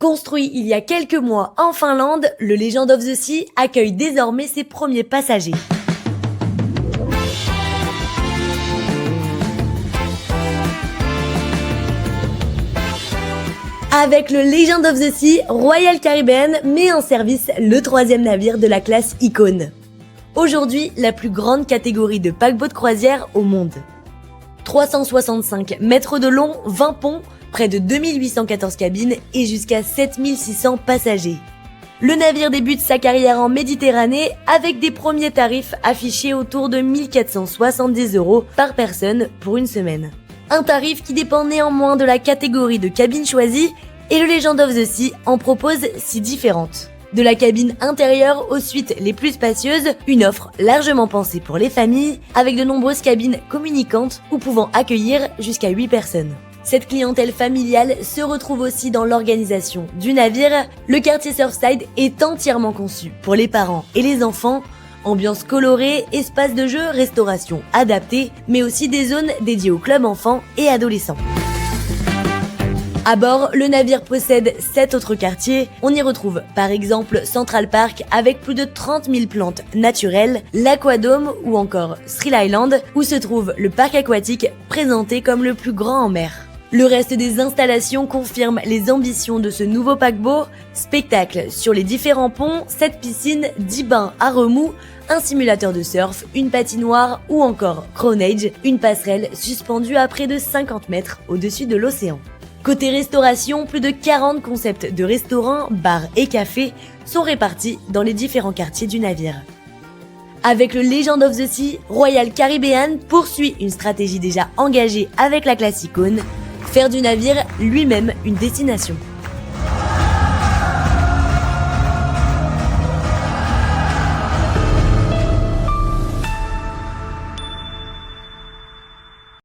Construit il y a quelques mois en Finlande, le Legend of the Sea accueille désormais ses premiers passagers. Avec le Legend of the Sea, Royal Caribbean met en service le 3e navire de la classe Icon. Aujourd'hui, la plus grande catégorie de paquebots de croisière au monde. 365 mètres de long, 20 ponts, près de 2814 cabines et jusqu'à 7600 passagers. Le navire débute sa carrière en Méditerranée avec des premiers tarifs affichés autour de 1470 € par personne pour une semaine. Un tarif qui dépend néanmoins de la catégorie de cabine choisie et le Legend of the Sea en propose 6 différentes. De la cabine intérieure aux suites les plus spacieuses, une offre largement pensée pour les familles avec de nombreuses cabines communicantes ou pouvant accueillir jusqu'à 8 personnes. Cette clientèle familiale se retrouve aussi dans l'organisation du navire. Le quartier Surfside est entièrement conçu pour les parents et les enfants. Ambiance colorée, espace de jeu, restauration adaptée, mais aussi des zones dédiées aux clubs enfants et adolescents. À bord, le navire possède 7 autres quartiers. On y retrouve par exemple Central Park avec plus de 30 000 plantes naturelles, l'Aquadome ou encore Thrill Island où se trouve le parc aquatique présenté comme le plus grand en mer. Le reste des installations confirme les ambitions de ce nouveau paquebot. Spectacle sur les différents ponts, 7 piscines, 10 bains à remous, un simulateur de surf, une patinoire ou encore Crown Age, une passerelle suspendue à près de 50 mètres au-dessus de l'océan. Côté restauration, plus de 40 concepts de restaurants, bars et cafés sont répartis dans les différents quartiers du navire. Avec le Legend of the Sea, Royal Caribbean poursuit une stratégie déjà engagée avec la classe Icon, faire du navire lui-même une destination.